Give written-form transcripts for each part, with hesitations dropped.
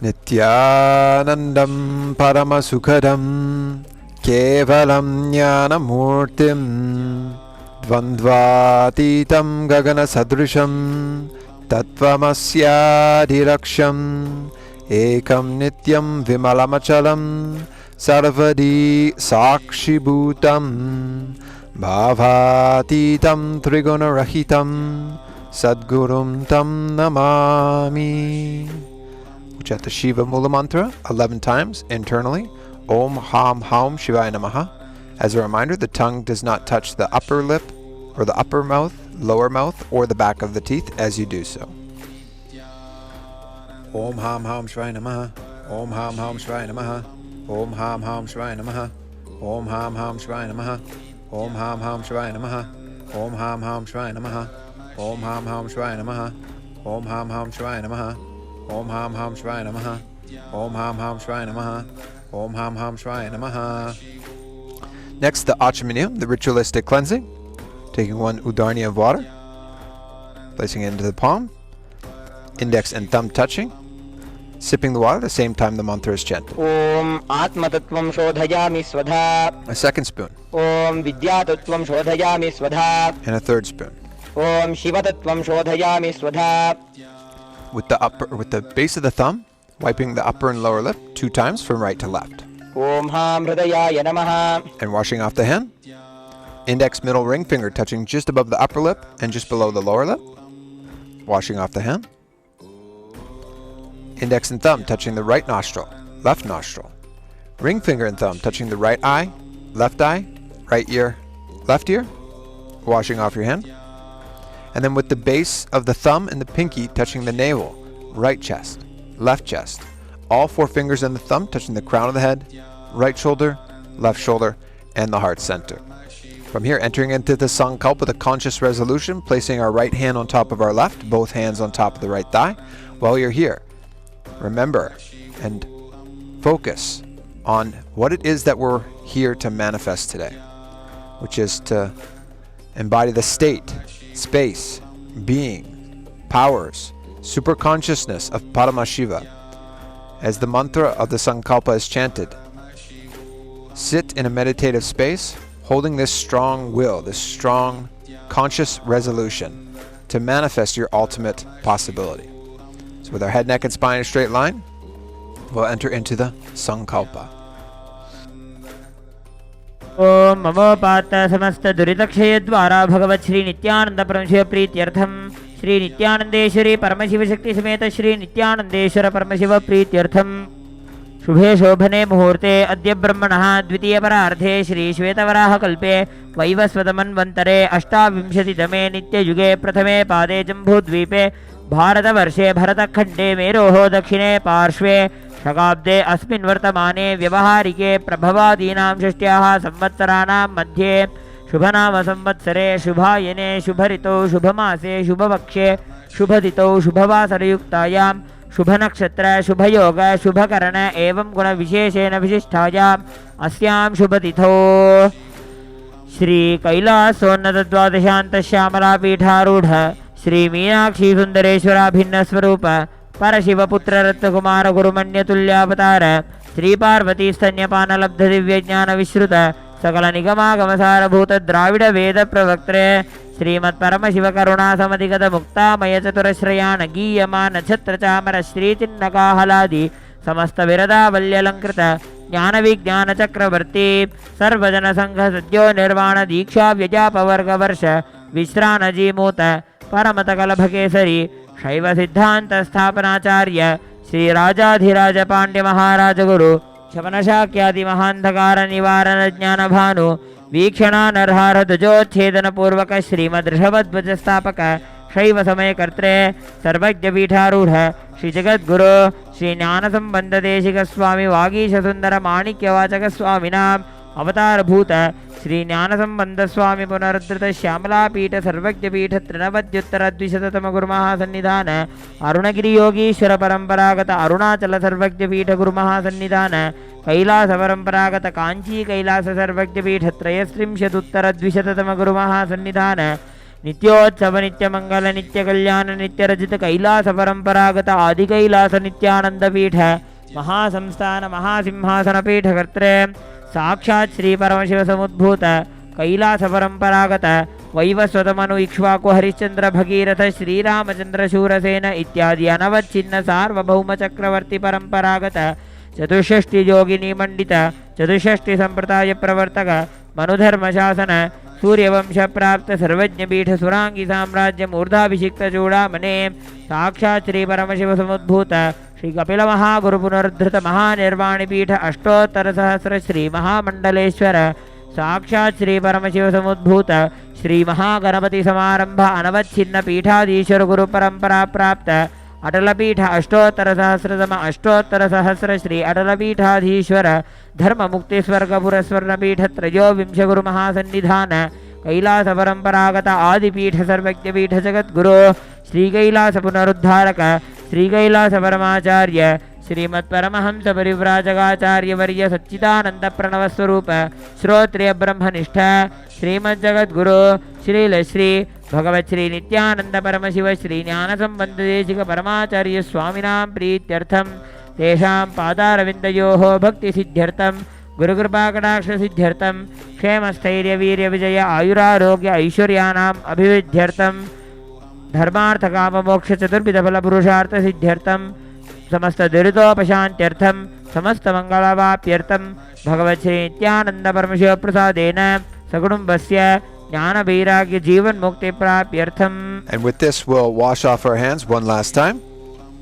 Nithyanandam Paramasukadam Kevalam Jnanamurtim Dvandvatitam Gagana Sadrisham Tattvamasyadhiraksham Ekam Nityam Vimalamachalam Sarvadi Sakshibhutam Bhavatitam Trigunarahitam Sadgurum Tam Namami. Chant the Shiva Mula Mantra 11 times internally. Om Ham Haum Shivaya Namaha. As a reminder, the tongue does not touch the upper lip or the upper mouth, lower mouth, or the back of the teeth as you do so. Om Ham Haum Shivaya Namaha. Om Ham Haum Shivaya Namaha. Om Ham Haum Shivaya Namaha. Om Ham Haum Shivaya Namaha. Om Ham Haum Shivaya Namaha. Om Ham Haum Shivaya Namaha. Om Ham Haum Shivaya Namaha. Om Ham Haum Shivaya Namaha. Om Ham Ham Shivaya Namaha. Om Ham Ham Shivaya Namaha. Om Ham Ham Shivaya Namaha. Next, the Achamaniyam, the ritualistic cleansing. Taking 1 udarni of water, placing it into the palm, index and thumb touching, sipping the water at the same time the mantra is chanted. Om Atmatattvam Shodhayami Swadha. A second spoon. Om Vidyatattvam Shodhayami Swadha. And a third spoon. Om Shivatattvam Shodhayami Swadha. With the base of the thumb, wiping the upper and lower lip 2 times from right to left. Om Ham Hridayaya Namaha. And washing off the hand. Index, middle, ring finger touching just above the upper lip and just below the lower lip. Washing off the hand. Index and thumb touching the right nostril, left nostril. Ring finger and thumb touching the right eye, right ear, left ear. Washing off your hand. And then with the base of the thumb and the pinky touching the navel, right chest, left chest. All 4 fingers and the thumb touching the crown of the head, right shoulder, left shoulder, and the heart center. From here, entering into the Sankalpa with a conscious resolution, placing our right hand on top of our left, both hands on top of the right thigh. While you're here, remember and focus on what it is that we're here to manifest today, which is to embody the state, space, being, powers, super consciousness of Paramashiva. As the mantra of the Sankalpa is chanted, sit in a meditative space, holding this strong will, this strong conscious resolution to manifest your ultimate possibility. So with our head, neck, and spine in a straight line, we'll enter into the Sankalpa. ओम ममोपात समस्त दुरितक्षय द्वारा भगवत श्री नित्यानंद परमशिव प्रीत्यर्थम श्री नित्यानंदेश्वरी परमशिव शक्ति समेत श्री नित्यानंदेश्वर परमशिव प्रीत्यर्थम शुभे शोभने मुहूर्ते अद्य ब्रह्मणः द्वितीय परार्धे श्री श्वेतवराह कल्पे वैवस्वतमन्वन्तरे 28तमे नित्ययुगे प्रथमे पादे जम्बूद्वीपे भारतवर्षे भरतखण्डे मेरोः दक्षिणे पार्श्वे शकाब्दे अस्मिन् वर्तमाने व्यवहारिके प्रभवादीनां षष्ट्याः संवत्सराणां मध्ये शुभनाम संवत्सरे शुभायने शुभऋतौ शुभमासे शुभपक्षे शुभदितौ शुभवासरयुक्तायां शुभनक्षत्र शुभयोग शुभकरण एवं गुणविशेषेण विशिष्टायाम् अस्यां शुभतिथौ श्री कैलासोन्नतद्वादशान्तश्यामलापीठारूढ श्री मीनाक्षी सुंदरेश्वराभिन्नस्वरूप परशिवपुत्र रत्नकुमार गुरुमण्यतुल्यावतार श्री पार्वती स्तन्यपानलब्ध दिव्यज्ञान विश्रुत सकल निगमागमसारभूत द्राविड वेद प्रवक्त्रे श्रीमत् परमशिव करुणा समधिगत मुक्तामय चतुरश्रयान गीयमान छत्र चामर श्री चिन्नकाहलादि समस्त विरदावल्यलंकृत ज्ञान विज्ञान चक्रवर्ती सर्वजन संघ सद्यो निर्वाण दीक्षा व्यजापवर्ग वर्ष विश्रानजीमूत परमत कलभकेसरी शैव सिद्धांत स्थापनाचार्य श्री राजाधिराज पांड्य महाराज गुरु शवनशाक्यादि महांधकार निवारण ज्ञान भानु वीक्षणानर्हार ध्वजोच्छेदन पूर्वक श्रीमद् स्थापक शैव समय कर्त्रे सर्वज्ञ पीठारूढ़ श्री जगद्गुरु श्री ज्ञान संबंध देशिक स्वामी वागीश सुंदर माणिक्यवाचक स्वामिनाम अवतार भूत श्री ज्ञान संबंध स्वामी पुनरुद्धृत श्यामलापीठ सर्वज्ञपीठ तृणवद्युत्तर द्विशततम गुरुमहासन्निधान अरुणगिरि योगीश्वर परंपरागत अरुणाचल सर्वज्ञपीठ गुरुमहासन्निधान कैलास परंपरागत कांची कैलास सर्वज्ञपीठ त्रयस्त्रिंशदुत्तर द्विशततम गुरुमहासन्निधान नित्योत्सव नित्यमंगल नित्य कल्याण नित्य रजित कैलास परंपरागत आदि कैलास नित्यानंद पीठ महासंस्थान महासिंहासन पीठ कर्त्रे साक्षात् श्री परमशिव समुद्भूत कैलास परंपरागत वैवस्वतमनु इक्ष्वाकु हरिश्चंद्र भगीरथ श्रीरामचंद्र शूरसेन इत्यादि अनवच्छिन्न सार्वभौम चक्रवर्ती परंपरागत चतुष्षष्टि योगिनी मंडित चतुष्षष्टि संप्रदाय प्रवर्तक मनुधर्म शासन सूर्यवंश प्राप्त सर्वज्ञ पीठ सुरांगी साम्राज्य मूर्धाभिषिक्त चूड़ामणे साक्षात् श्री परमशिव समुद्भूत श्री कपिल महागुरु पुनरुद्धृत महानिर्वाणी पीठ अष्टोत्तर सहस्र श्री महामंडलेश्वर साक्षात् श्री परमशिव समुद्भूत श्री महागणपति समारंभ अनवच्छिन्न पीठाधीश्वर गुरु परंपरा प्राप्त अटल पीठ अष्टोत्तर सहस्र श्री अटल पीठाधीश्वर धर्म मुक्ति स्वर्ग पुरस्वर्ण पीठ त्रयोविंश गुरु महासन्निधान कैलास परंपरागत आदिपीठ सर्वज्ञ पीठ जगद्गुरु श्री कैलास पुनरुद्धारक श्री कैलास परमाचार्य श्रीमत् परमहंस परिव्राजकाचार्य वर्य सच्चिदानंद प्रणव स्वरूप श्रोत्रिय ब्रह्मनिष्ठ श्रीमद् जगद्गुरु श्रील श्री भगवत् श्री नित्यानंद परमशिव श्री ज्ञान संबंध देशिक परमाचार्य स्वामिनां प्रीत्यर्थम तेषां पादारविन्दयोः भक्ति सिद्ध्यर्थम गुरुकृपा कटाक्ष सिद्ध्यर्थम क्षेम स्थैर्य वीर्य विजय आयुरारोग्य ऐश्वर्यानाम् अभिवृद्ध्यर्थम धर्मार्थ काम मोक्ष चतुर्विध फल पुरुषार्थ सिद्ध्यर्थम समस्त दुरितोपशान्त्यर्थम समस्त मंगलवाप्यर्थम भगवत् श्री नित्यानंद परमशिव प्रसादेन सकुटुम्बस्य ज्ञान वैराग्य जीवन मुक्ति प्राप्त्यर्थम. And with this, we'll wash off our hands one last time.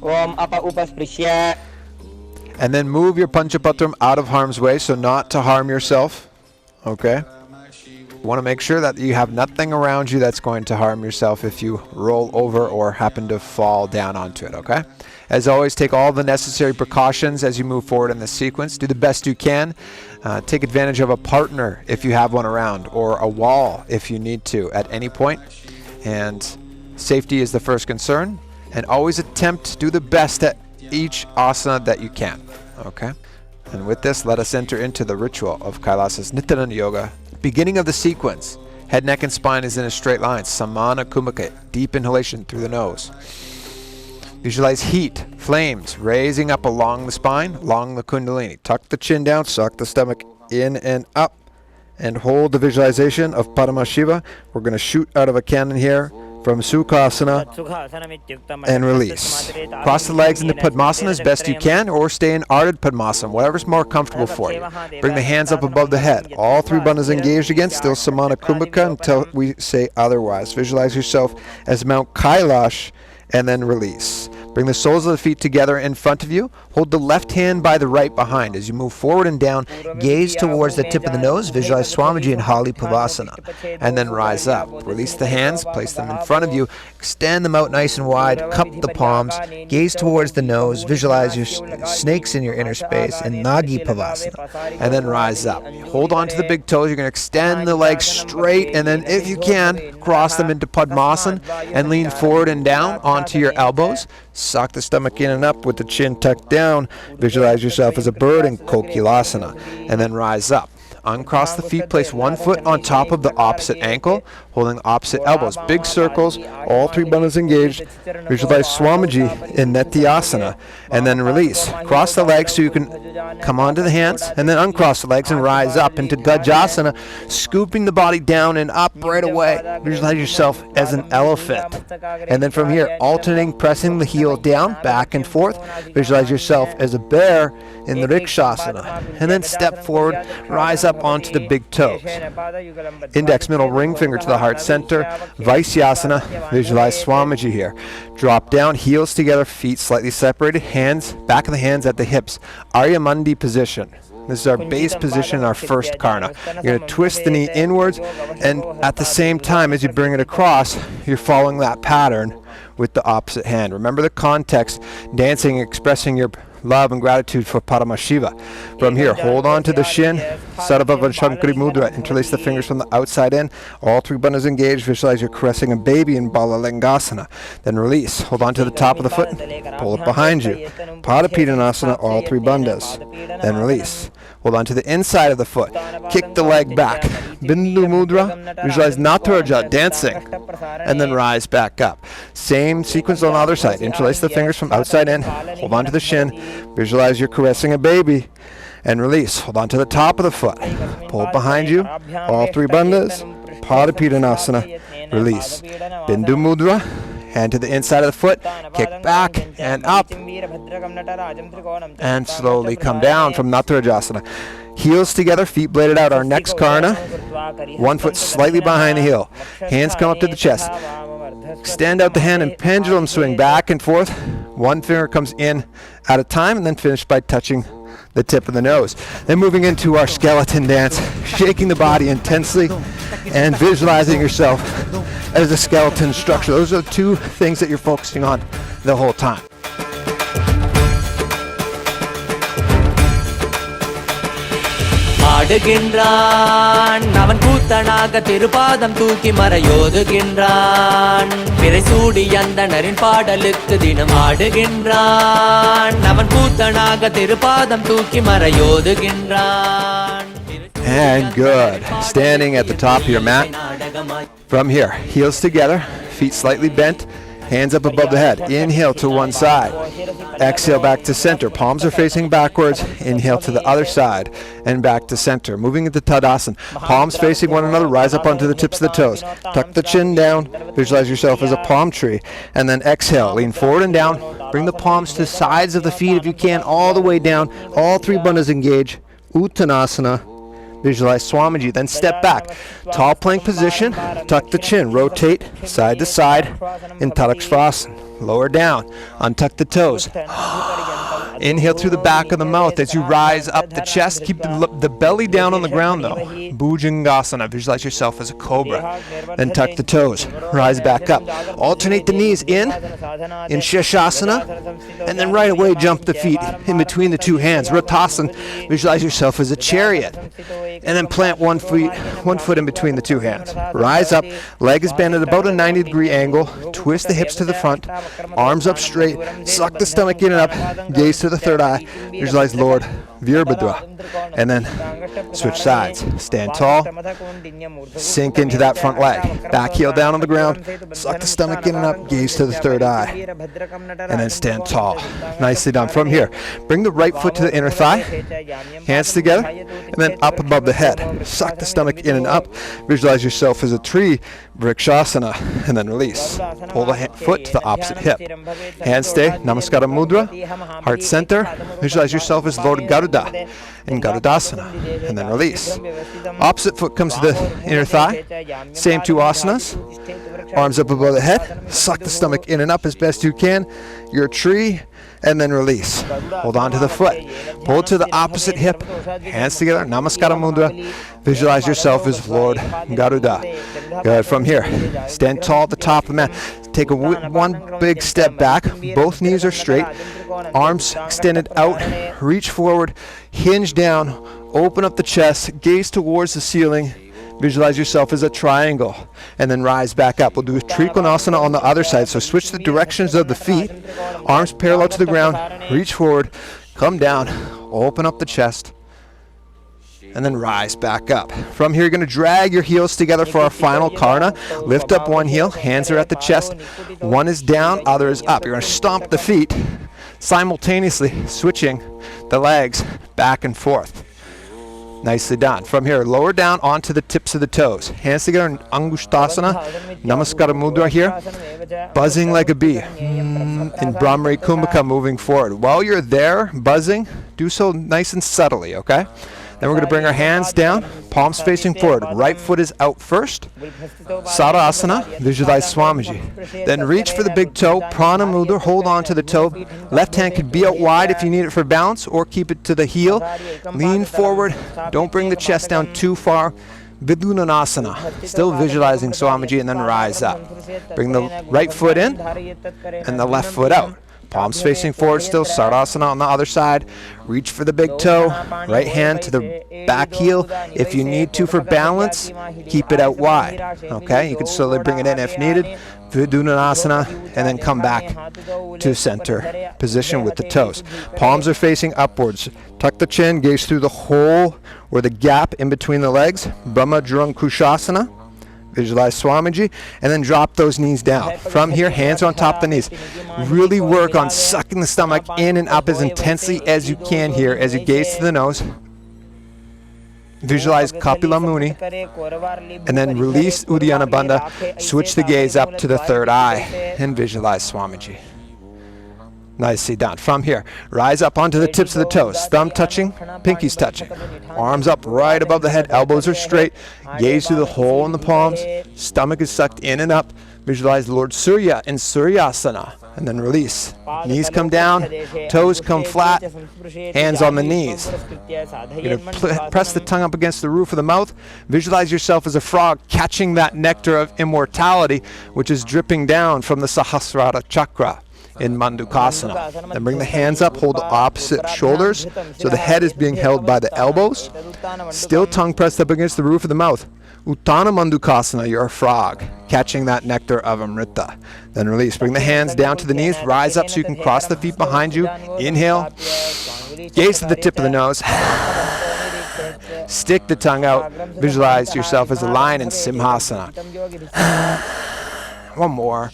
Om apa upasprishya. And then move your Panchapatram out of harm's way, so not to harm yourself. Okay? You want to make sure that you have nothing around you that's going to harm yourself if you roll over or happen to fall down onto it. Okay? As always, take all the necessary precautions as you move forward in the sequence. Do the best you can. Take advantage of a partner if you have one around, or a wall if you need to at any point. And safety is the first concern. And always attempt to do the best at each asana that you can. Okay? And with this, let us enter into the ritual of Kailasa's Nithyananda Yoga. Beginning of the sequence. Head, neck, and spine is in a straight line. Samana Kumake. Deep inhalation through the nose. Visualize heat, flames, raising up along the spine, along the kundalini. Tuck the chin down, suck the stomach in and up, and hold the visualization of Paramashivam. We're going to shoot out of a cannon here from Sukhasana and release. Cross the legs into Padmasana as best you can, or stay in Ardha Padmasana, whatever's more comfortable for you. Bring the hands up above the head. All three bandhas engaged again, still Samana Kumbhaka until we say otherwise. Visualize yourself as Mount Kailash and then release. Bring the soles of the feet together in front of you. Hold the left hand by the right behind. As you move forward and down, gaze towards the tip of the nose. Visualize Swamiji in Hali Pavasana. And then rise up. Release the hands. Place them in front of you. Extend them out nice and wide. Cup the palms. Gaze towards the nose. Visualize your snakes in your inner space in Nagi Pavasana. And then rise up. Hold on to the big toes. You're going to extend the legs straight. And then if you can, cross them into Padmasana. And lean forward and down onto your elbows. Suck the stomach in and up with the chin tucked down. Visualize yourself as a bird in Kokilasana. And then rise up. Uncross the feet. Place one foot on top of the opposite ankle, holding the opposite elbows. Big circles. All three bandhas engaged. Visualize Swamiji in Nithyananda. And then release. Cross the legs so you can come onto the hands. And then uncross the legs and rise up into Gajasana, scooping the body down and up right away. Visualize yourself as an elephant. And then from here, alternating, pressing the heel down, back and forth. Visualize yourself as a bear in the Rikshasana. And then step forward, rise up onto the big toes. Index middle ring finger to the heart center. Vaisyasana. Visualize Swamiji here. Drop down, heels together, feet slightly separated, hands, back of the hands at the hips. Aryamandi position. This is our base position in our first karna. You're going to twist the knee inwards, and at the same time as you bring it across, you're following that pattern with the opposite hand. Remember the context, dancing, expressing your love and gratitude for Paramashivam. From here, hold on to the shin, Sarvabhavan Shankari Mudra, interlace the fingers from the outside in, all three bandhas engaged, visualize you're caressing a baby in Balalingasana. Then release, hold on to the top of the foot, pull it behind you, Padapidanasana, all three bandhas. Then release, hold on to the inside of the foot, kick the leg back, Bindu Mudra, visualize Nataraja dancing, and then rise back up. Same sequence on the other side. Interlace the fingers from outside in, hold on to the shin, visualize you're caressing a baby, and release. Hold on to the top of the foot. Pull it behind you, all three bandhas, Padapidanasana, release. Bindu Mudra, hand to the inside of the foot, kick back and up, and slowly come down from Natarajasana. Heels together, feet bladed out. Our next karna, one foot slightly behind the heel. Hands come up to the chest. Extend out the hand and pendulum swing back and forth. One finger comes in at a time, and then finish by touching the tip of the nose. Then moving into our skeleton dance, shaking the body intensely and visualizing yourself as a skeleton structure. Those are the two things that you're focusing on the whole time. ஆடுகின்றான் அவன் கூத்தனாக திருபாதம் தூக்கி மறையோதுகின்றான் பிறைசூடி அந்தணரின் பாடலுக்கு தினம் ஆடுகின்றான் அவன் கூத்தனாக திருபாதம் தூக்கி மறையோதுகின்றான். And good. Standing at the top of your mat. From here, heels together, feet slightly bent, hands up above the head. Inhale to one side. Exhale back to center. Palms are facing backwards. Inhale to the other side and back to center. Moving into Tadasana. Palms facing one another. Rise up onto the tips of the toes. Tuck the chin down. Visualize yourself as a palm tree. And then exhale. Lean forward and down. Bring the palms to the sides of the feet if you can. All the way down. All three bandhas engage. Uttanasana. Visualize Swamiji, then step back. Tall plank position, tuck the chin, rotate side to side in Tadaksvasana. Lower down, untuck the toes. Inhale through the back of the mouth as you rise up the chest. Keep the belly down on the ground though. Bhujangasana, visualize yourself as a cobra. Then tuck the toes, rise back up. Alternate the knees in Sheshasana, and then right away jump the feet in between the two hands. Ratasana, visualize yourself as a chariot. And then plant one foot in between the two hands. Rise up, leg is bent at about a 90-degree angle. Twist the hips to the front, arms up straight, suck the stomach in and up, gaze to the third eye, visualize Lord Virabhadra, and then switch sides. Stand tall, sink into that front leg, back heel down on the ground, suck the stomach in and up, gaze to the third eye, and then stand tall. Nicely done. From here, bring the right foot to the inner thigh, hands together, and then up above the head. Suck the stomach in and up, visualize yourself as a tree, Vrikshasana, and then release. Pull the foot to the opposite hip. Hands stay, Namaskara Mudra, heart center, visualize yourself as Lord Garuda in Garudasana, and then release. Opposite foot comes to the inner thigh, same two asanas, arms up above the head, suck the stomach in and up as best you can, you're a tree, and then release. Hold on to the foot, pull to the opposite hip, hands together, Namaskara Mudra, visualize yourself as Lord Garuda. Good. From here, stand tall at the top of the mat. Take one big step back, both knees are straight, arms extended out, reach forward, hinge down, open up the chest, gaze towards the ceiling, visualize yourself as a triangle, and then rise back up. We'll do a Trikonasana on the other side, so switch the directions of the feet, arms parallel to the ground, reach forward, come down, open up the chest, and then rise back up. From here, you're going to drag your heels together for our final karna. Lift up one heel, hands are at the chest. One is down, other is up. You're going to stomp the feet simultaneously, switching the legs back and forth. Nicely done. From here, lower down onto the tips of the toes. Hands together in Angushtasana. Namaskara Mudra here. Buzzing like a bee. In Brahmari Kumbhaka, moving forward. While you're there, buzzing, do so nice and subtly, okay? Then we're going to bring our hands down, palms facing forward. Right foot is out first. Sadasana, visualize Swamiji. Then reach for the big toe, Prana Mudra, hold on to the toe. Left hand could be out wide if you need it for balance, or keep it to the heel. Lean forward, don't bring the chest down too far. Vidunanasana, still visualizing Swamiji, and then rise up. Bring the right foot in and the left foot out. Palms facing forward still. Sardasana on the other side. Reach for the big toe. Right hand to the back heel. If you need to for balance, keep it out wide. Okay, you can slowly bring it in if needed. Vidunasana, and then come back to center position with the toes. Palms are facing upwards. Tuck the chin, gaze through the hole or the gap in between the legs. Brahma Kushasana. Visualize Swamiji, and then drop those knees down. From here, hands are on top of the knees. Really work on sucking the stomach in and up as intensely as you can here as you gaze to the nose. Visualize Kapila Muni, and then release Uddiyana Bandha. Switch the gaze up to the third eye, and visualize Swamiji. Nicely done. From here, rise up onto the tips of the toes. Thumb touching, pinkies touching. Arms up right above the head, elbows are straight. Gaze through the hole in the palms. Stomach is sucked in and up. Visualize Lord Surya in Suryasana. And then release. Knees come down, toes come flat, hands on the knees. You're going to press the tongue up against the roof of the mouth. Visualize yourself as a frog catching that nectar of immortality, which is dripping down from the Sahasrara chakra in Mandukasana. Then bring the hands up, hold the opposite shoulders, so the head is being held by the elbows. Still tongue pressed up against the roof of the mouth. Uttana Mandukasana, you're a frog, catching that nectar of Amrita. Then release. Bring the hands down to the knees, rise up so you can cross the feet behind you. Inhale, gaze to the tip of the nose. Stick the tongue out. Visualize yourself as a lion in Simhasana. One more.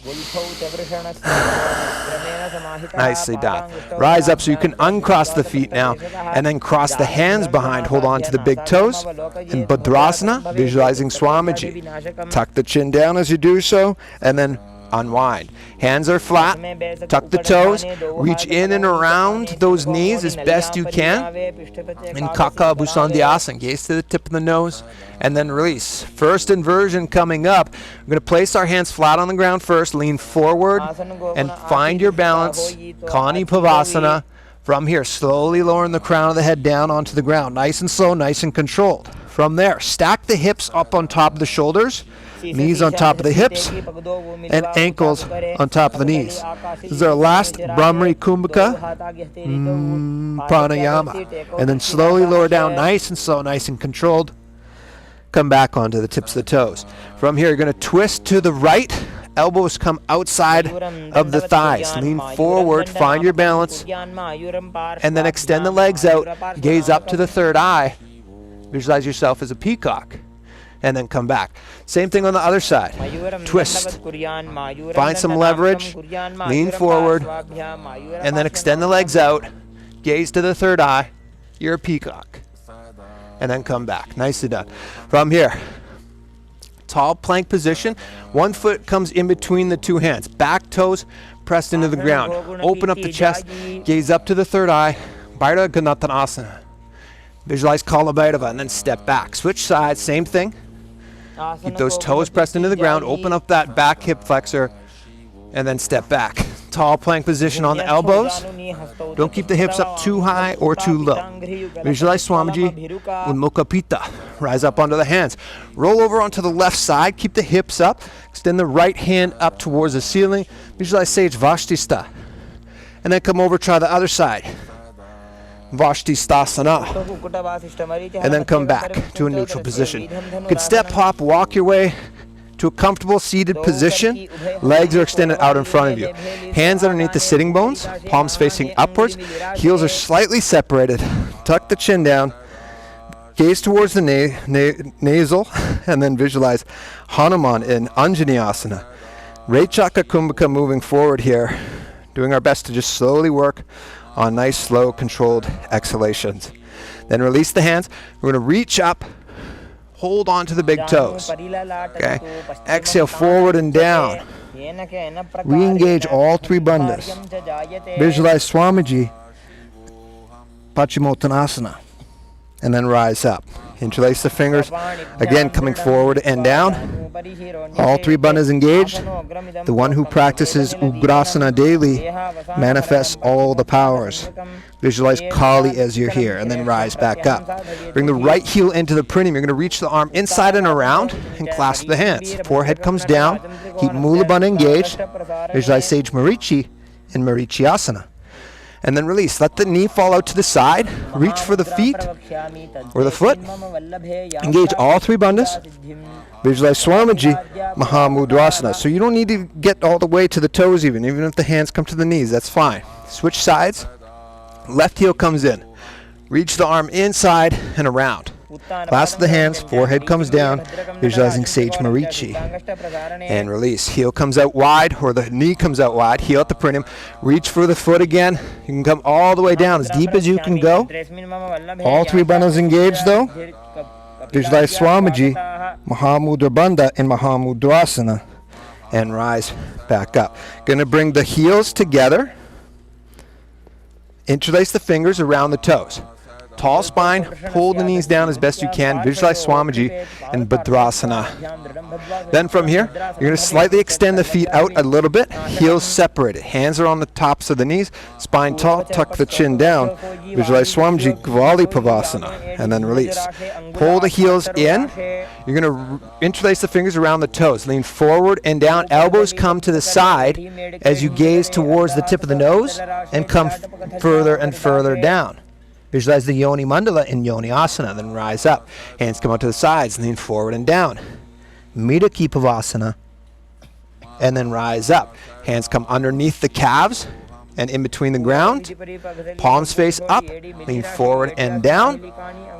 Nicely done. Rise up so you can uncross the feet now, and then cross the hands behind. Hold on to the big toes. In Bhadrasana, visualizing Swamiji. Tuck the chin down as you do so, and then unwind. Hands are flat. Tuck the toes. Reach in and around those knees as best you can. In Kaka Bhusandhyasana, gaze to the tip of the nose, and then release. First inversion coming up. We're going to place our hands flat on the ground first. Lean forward and find your balance. Kani Pavasana. From here, slowly lowering the crown of the head down onto the ground. Nice and slow, nice and controlled. From there, stack the hips up on top of the shoulders. Knees on top of the hips, and ankles on top of the knees. This is our last Brahmari Kumbhaka pranayama. And then slowly lower down, nice and slow, nice and controlled. Come back onto the tips of the toes. From here, you're going to twist to the right. Elbows come outside of the thighs. Lean forward, find your balance, and then extend the legs out. Gaze up to the third eye. Visualize yourself as a peacock. And then come back. Same thing on the other side. Twist. Find some leverage. Lean forward. And then extend the legs out. Gaze to the third eye. You're a peacock. And then come back. Nicely done. From here, tall plank position. One foot comes in between the two hands. Back toes pressed into the ground. Open up the chest. Gaze up to the third eye. Baira Ganathanasana. Visualize Kalabhairava and then step back. Switch sides. Same thing. Keep those toes pressed into the ground. Open up that back hip flexor and then step back. Tall plank position on the elbows. Don't keep the hips up too high or too low. Visualize Swamiji with Mukha Pitta. Rise up onto the hands. Roll over onto the left side. Keep the hips up. Extend the right hand up towards the ceiling. Visualize Sage Vashtista. And then come over, try the other side. Vashtistasana, and then come back to a neutral position. You can step, hop, walk your way to a comfortable seated position. Legs are extended out in front of you. Hands underneath the sitting bones, palms facing upwards. Heels are slightly separated. Tuck the chin down. Gaze towards the nasal, and then visualize Hanuman in Anjaneyasana. Rechaka Kumbhaka moving forward here. Doing our best to just slowly work on nice, slow, controlled exhalations. Then release the hands. We're going to reach up, hold on to the big toes. Okay. Exhale forward and down. Re-engage all three bandhas. Visualize Swamiji, Paschimottanasana. And then rise up. Interlace the fingers. Again, coming forward and down. All three bandhas engaged. The one who practices Ugrasana daily manifests all the powers. Visualize Kali as you're here, and then rise back up. Bring the right heel into the perineum. You're going to reach the arm inside and around and clasp the hands. Forehead comes down. Keep Mula Bandha engaged. Visualize Sage Marichi in Marichyasana. And then release. Let the knee fall out to the side. Reach for the feet or the foot. Engage all three bandhas. Visualize Swamiji Mahamudrasana. So you don't need to get all the way to the toes even if the hands come to the knees. That's fine. Switch sides. Left heel comes in. Reach the arm inside and around. Last of the hands, forehead comes down, visualizing Sage Marichi. And release. Heel comes out wide, or the knee comes out wide. Heel at the perineum. Reach for the foot again. You can come all the way down, as deep as you can go. All three bandhas engaged though. Visualize Swamiji, Mahamudra Bandha in Mahamudrasana. And rise back up. Going to bring the heels together. Interlace the fingers around the toes. Tall spine, pull the knees down as best you can. Visualize Swamiji and Bhadrasana. Then from here, you're going to slightly extend the feet out a little bit. Heels separated. Hands are on the tops of the knees. Spine tall, tuck the chin down. Visualize Swamiji Gvali Pavasana. And then release. Pull the heels in. You're going to interlace the fingers around the toes. Lean forward and down. Elbows come to the side as you gaze towards the tip of the nose and come further and further down. Visualize the Yoni Mandala in Yoni Asana, then rise up. Hands come out to the sides, lean forward and down. Midaki Pavasana, and then rise up. Hands come underneath the calves and in between the ground. Palms face up, lean forward and down.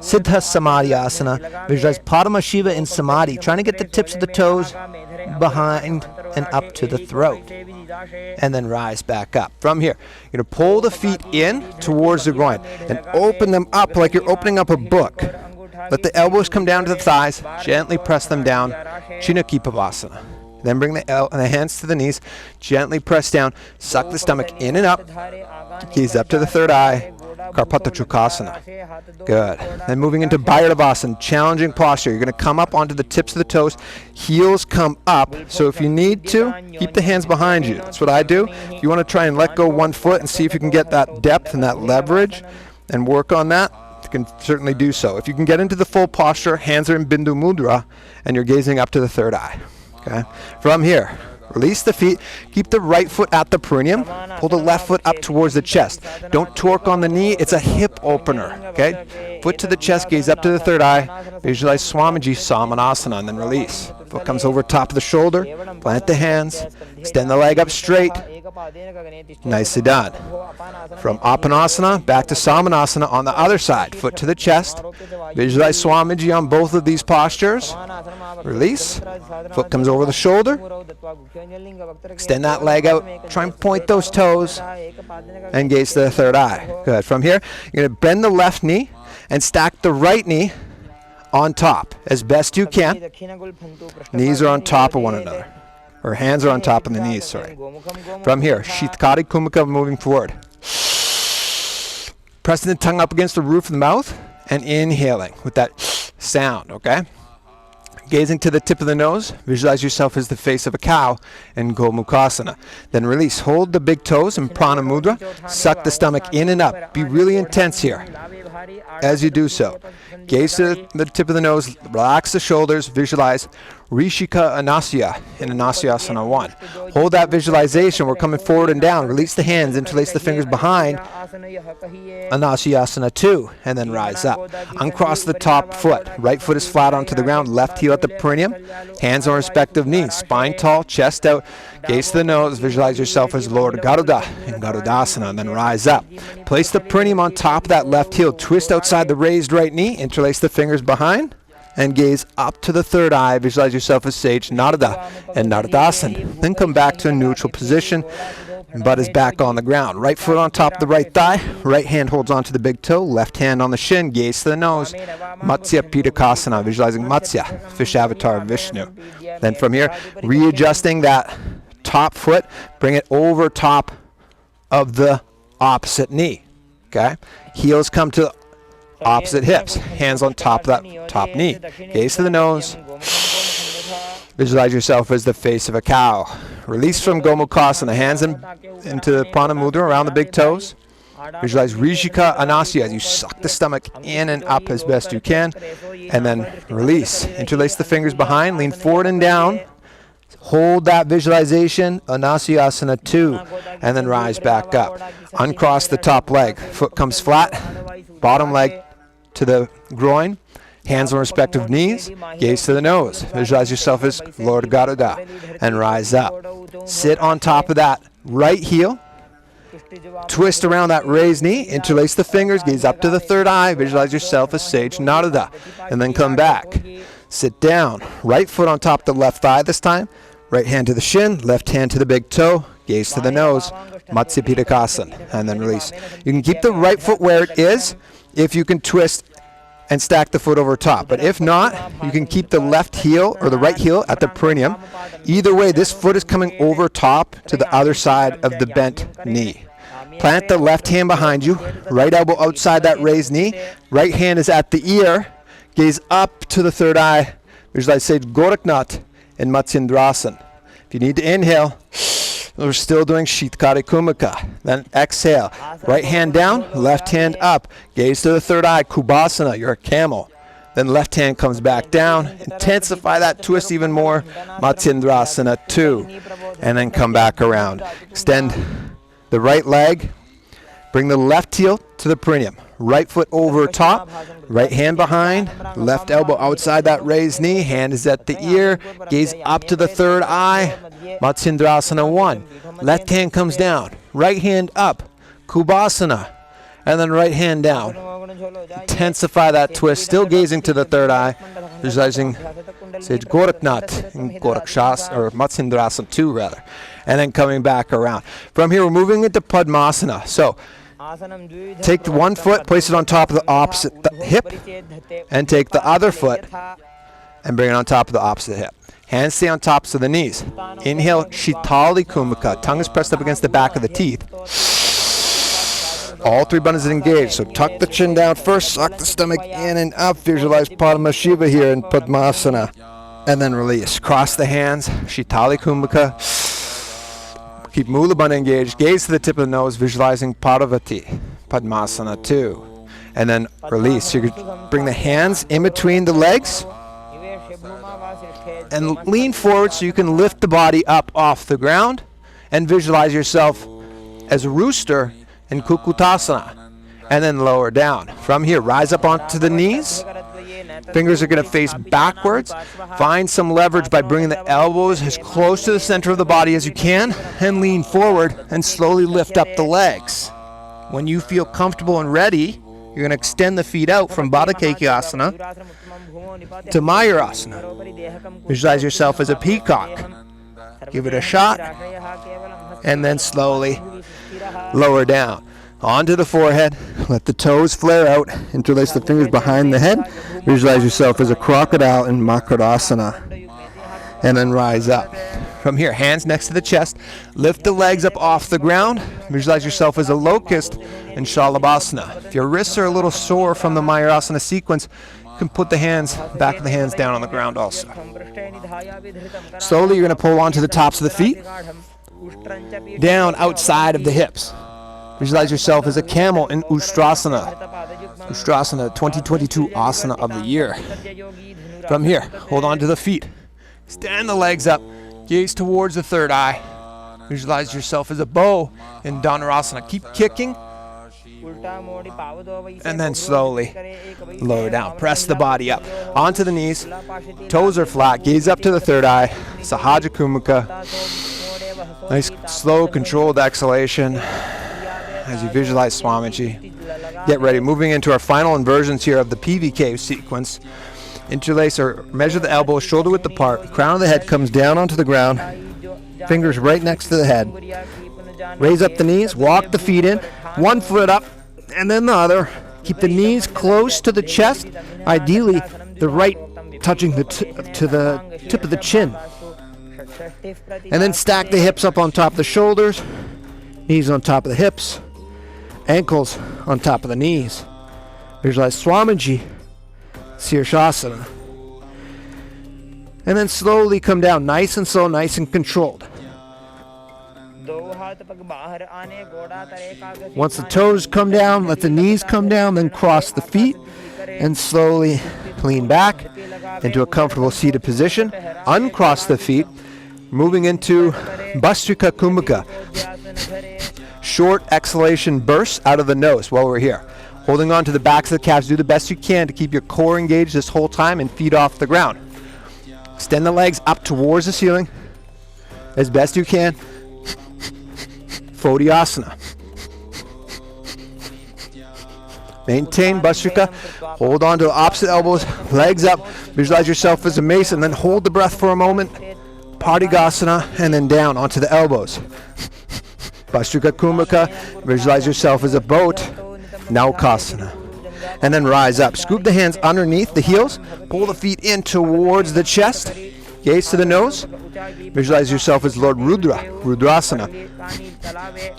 Siddha Samadhi Asana. Visualize Paramashivam in Samadhi, trying to get the tips of the toes behind and up to the throat. And then rise back up. From here, you're going to pull the feet in towards the groin and open them up like you're opening up a book. Let the elbows come down to the thighs. Gently press them down. Chinaki Pavasana. Then bring the hands to the knees. Gently press down. Suck the stomach in and up. Gaze up to the third eye. Karpata Chukasana. Good. Then moving into Bhairavasana, challenging posture. You're going to come up onto the tips of the toes. Heels come up. So if you need to, keep the hands behind you. That's what I do. If you want to try and let go one foot and see if you can get that depth and that leverage and work on that, you can certainly do so. If you can get into the full posture, hands are in Bindu Mudra, and you're gazing up to the third eye. Okay. From here, release the feet. Keep the right foot at the perineum. Pull the left foot up towards the chest. Don't torque on the knee. It's a hip opener. Okay. Foot to the chest. Gaze up to the third eye. Visualize Swamiji Samanasana and then release. Foot comes over top of the shoulder. Plant the hands. Extend the leg up straight. Nicely done. From Apanasana back to Samanasana on the other side. Foot to the chest. Visualize Swamiji on both of these postures. Release. Foot comes over the shoulder. Extend that leg out. Try and point those toes. And gaze to the third eye. Good. From here, you're going to bend the left knee and stack the right knee on top as best you can. Knees are on top of one another. Or hands are on top of the knees, sorry. From here, Shitkari Kumaka moving forward. Pressing the tongue up against the roof of the mouth and inhaling with that sound, okay? Gazing to the tip of the nose, visualize yourself as the face of a cow in Gomukhasana. Then release. Hold the big toes in Prana Mudra. Suck the stomach in and up. Be really intense here as you do so. Gaze to the tip of the nose. Relax the shoulders. Visualize Rishika Anasya in Anasyasana 1. Hold that visualization. We're coming forward and down. Release the hands. Interlace the fingers behind. Anasyasana 2. And then rise up. Uncross the top foot. Right foot is flat onto the ground. Left heel at the perineum. Hands on respective knees. Spine tall. Chest out. Gaze to the nose. Visualize yourself as Lord Garuda in Garudasana. And then rise up. Place the perineum on top of that left heel. Twist outside the raised right knee. Interlace the fingers behind. And gaze up to the third eye. Visualize yourself as Sage Narada and Naradasana. Then come back to a neutral position. Butt is back on the ground. Right foot on top of the right thigh. Right hand holds onto the big toe. Left hand on the shin. Gaze to the nose. Matsya Pitakasana. Visualizing Matsya, fish avatar of Vishnu. Then from here, readjusting that top foot. Bring it over top of the opposite knee. Okay. Heels come to opposite hips. Hands on top of that top knee. Gaze to the nose. Visualize yourself as the face of a cow. Release from Gomukhasana. Hands into Prana Mudra around the big toes. Visualize Rishika Anasya as you suck the stomach in and up as best you can. And then release. Interlace the fingers behind. Lean forward and down. Hold that visualization, Anasana 2, and then rise back up. Uncross the top leg. Foot comes flat, bottom leg to the groin, hands on respective knees, gaze to the nose. Visualize yourself as Lord Garuda, and rise up. Sit on top of that right heel. Twist around that raised knee, interlace the fingers, gaze up to the third eye, visualize yourself as Sage Narada, and then come back. Sit down, right foot on top of the left thigh this time, right hand to the shin, left hand to the big toe, gaze to the nose, Matsya Pitakasana, and then release. You can keep the right foot where it is if you can twist and stack the foot over top. But if not, you can keep the left heel or the right heel at the perineum. Either way, this foot is coming over top to the other side of the bent knee. Plant the left hand behind you, right elbow outside that raised knee, right hand is at the ear, gaze up to the third eye, visualize Sage Goraknath in Matsyendrasana. If you need to inhale, we're still doing Shitkari Kumaka. Then exhale, right hand down, left hand up, gaze to the third eye, Kubasana, you're a camel. Then left hand comes back down, intensify that twist even more, Matsyendrasana 2, and then come back around. Extend the right leg, bring the left heel to the perineum. Right foot over top, right hand behind, left elbow outside that raised knee, hand is at the ear, gaze up to the third eye, Matsyendrasana 1. Left hand comes down, right hand up, Kubasana, and then right hand down. Intensify that twist, still gazing to the third eye, visualizing Sage Goraknath in Gorakshas, or Matsyendrasana 2 rather, and then coming back around. From here, we're moving into Padmasana. So, take the one foot, place it on top of the opposite hip, and take the other foot and bring it on top of the opposite hip. Hands stay on tops of the knees. Inhale, Shitali Kumaka. Tongue is pressed up against the back of the teeth. All three buttons are engaged. So tuck the chin down first, suck the stomach in and up. Visualize Paramashivam here in Padmasana. And then release. Cross the hands, Shitali Kumaka. Keep Mula Bandha engaged. Gaze to the tip of the nose, visualizing Parvati, Padmasana 2. And then release. You can bring the hands in between the legs and lean forward so you can lift the body up off the ground and visualize yourself as a rooster in Kukutasana. And then lower down. From here, rise up onto the knees. Fingers are going to face backwards. Find some leverage by bringing the elbows as close to the center of the body as you can and lean forward and slowly lift up the legs. When you feel comfortable and ready, you're going to extend the feet out from Baddha Asana to Mayurasana. Visualize yourself as a peacock. Give it a shot and then slowly lower down. Onto the forehead, let the toes flare out, interlace the fingers behind the head, visualize yourself as a crocodile in Makarasana, and then rise up. From here, hands next to the chest, lift the legs up off the ground, visualize yourself as a locust in Shalabhasana. If your wrists are a little sore from the Mayurasana sequence, you can put the hands, back of the hands down on the ground also. Slowly, you're going to pull onto the tops of the feet, down outside of the hips. Visualize yourself as a camel in Ustrasana. Ustrasana, 2022 asana of the year. From here, hold on to the feet. Stand the legs up. Gaze towards the third eye. Visualize yourself as a bow in Dhanurasana. Keep kicking. And then slowly lower down. Press the body up. Onto the knees. Toes are flat. Gaze up to the third eye. Sahaja Kumaka. Nice, slow, controlled exhalation as you visualize Swamiji. Get ready. Moving into our final inversions here of the PVK sequence. Interlace or measure the elbows shoulder width apart. Crown of the head comes down onto the ground. Fingers right next to the head. Raise up the knees. Walk the feet in. One foot up and then the other. Keep the knees close to the chest. Ideally, the right touching to the tip of the chin. And then stack the hips up on top of the shoulders. Knees on top of the hips. Ankles on top of the knees. Visualize Swamiji, Sirshasana. And then slowly come down, nice and slow, nice and controlled. Once the toes come down, let the knees come down, then cross the feet, and slowly lean back into a comfortable seated position. Uncross the feet, Moving into Bhastrika Kumbhaka. Short exhalation bursts out of the nose while we're here. Holding on to the backs of the calves, do the best you can to keep your core engaged this whole time and feet off the ground. Extend the legs up towards the ceiling as best you can. Phodiyasana. Maintain Bhastrika. Hold on to the opposite elbows, legs up. Visualize yourself as a mace and then hold the breath for a moment. Parigasana and then down onto the elbows. Bhastrika Kumbhaka. Visualize yourself as a boat. Naukasana. And then rise up. Scoop the hands underneath the heels. Pull the feet in towards the chest. Gaze to the nose. Visualize yourself as Lord Rudra. Rudrasana.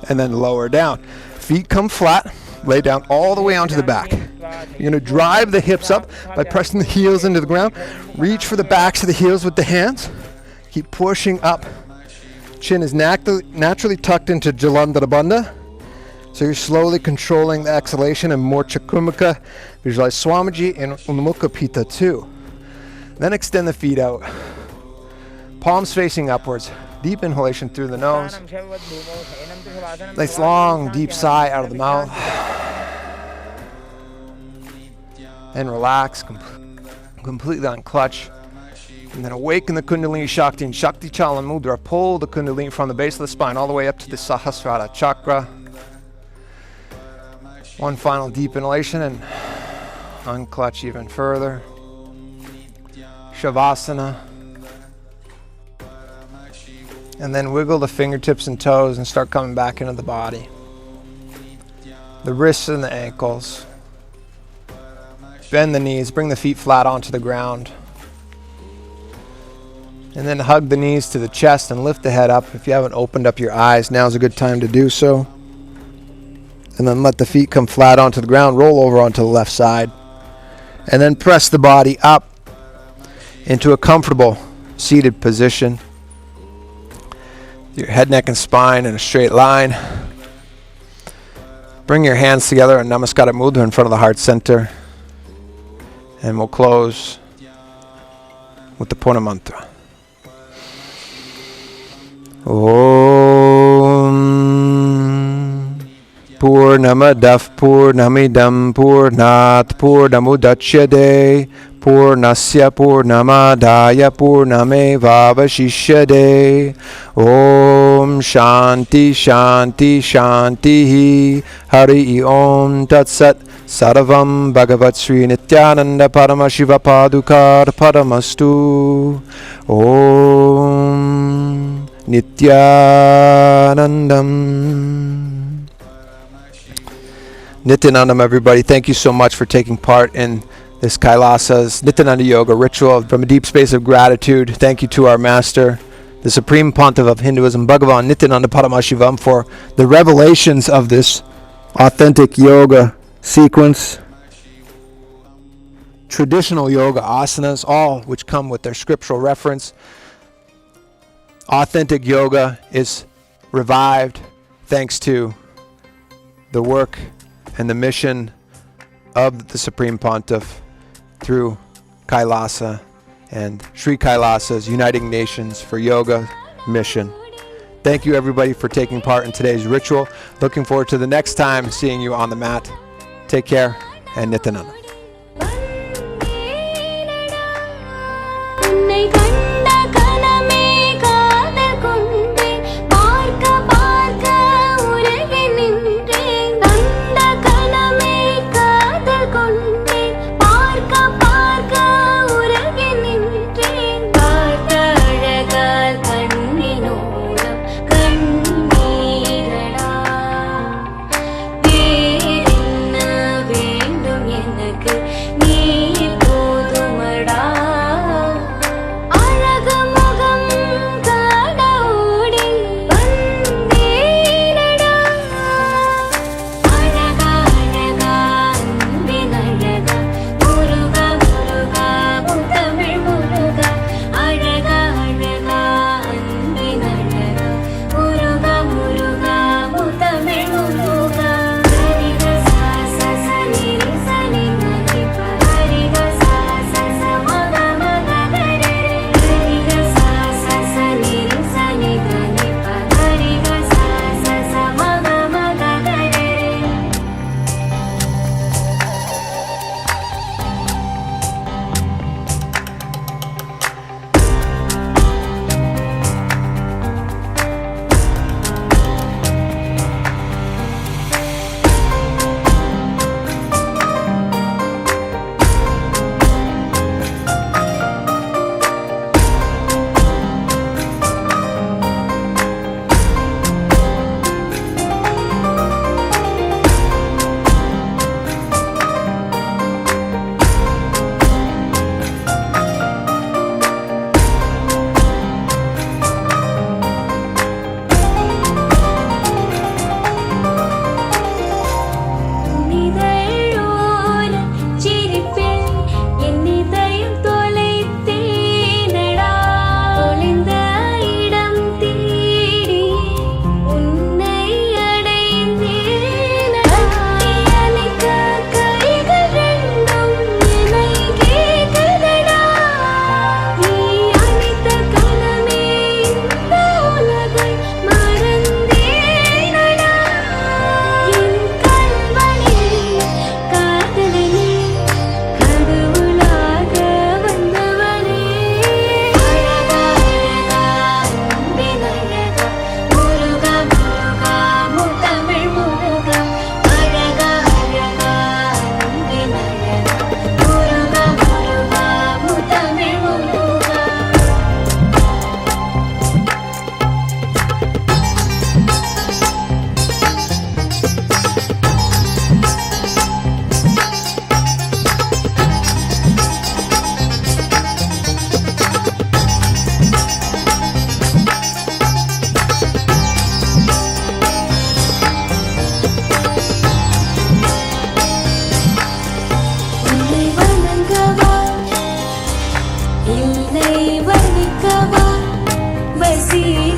And then lower down. Feet come flat. Lay down all the way onto the back. You're going to drive the hips up by pressing the heels into the ground. Reach for the backs of the heels with the hands. Keep pushing up. Chin is naturally tucked into Jalandhara Bandha. So you're slowly controlling the exhalation in Morcha Kumbhaka. Visualize Swamiji and Unmukha Pitta too. Then extend the feet out. Palms facing upwards. Deep inhalation through the nose. Nice long, deep sigh out of the mouth. And relax, completely unclutch. And then awaken the Kundalini Shakti and Shakti Chala Mudra. Pull the Kundalini from the base of the spine all the way up to the Sahasrara chakra. One final deep inhalation and unclutch even further. Shavasana. And then wiggle the fingertips and toes and start coming back into the body. The wrists and the ankles. Bend the knees, bring the feet flat onto the ground. And then hug the knees to the chest and lift the head up. If you haven't opened up your eyes, now's a good time to do so. And then let the feet come flat onto the ground, roll over onto the left side. And then press the body up into a comfortable seated position. Your head, neck, and spine in a straight line. Bring your hands together in Namaskara Mudra in front of the heart center. And we'll close with the Purna mantra. Om Purnamadav Purnamidam Purnat Purnamudachyate Purnasya Purnamadaya Purnamevavashishyate. Om Shanti Shanti Shanti Hari Om Tat Sat. Sarvam Bhagavat Sri Nithyananda Paramashiva Padukar Paramastu. Om Nithyanandam. Nithyanandam, everybody. Thank you so much for taking part in this Kailasa's Nithyananda Yoga ritual from a deep space of gratitude. Thank you to our master, the Supreme Pontiff of Hinduism, Bhagavan Nithyananda Paramashivam, for the revelations of this authentic yoga sequence. Traditional yoga asanas, all which come with their scriptural reference. Authentic yoga is revived thanks to the work and the mission of the Supreme Pontiff through Kailasa and Sri Kailasa's Uniting Nations for Yoga mission. Thank you everybody for taking part in today's ritual. Looking forward to the next time seeing you on the mat. Take care and Nithyananda. ी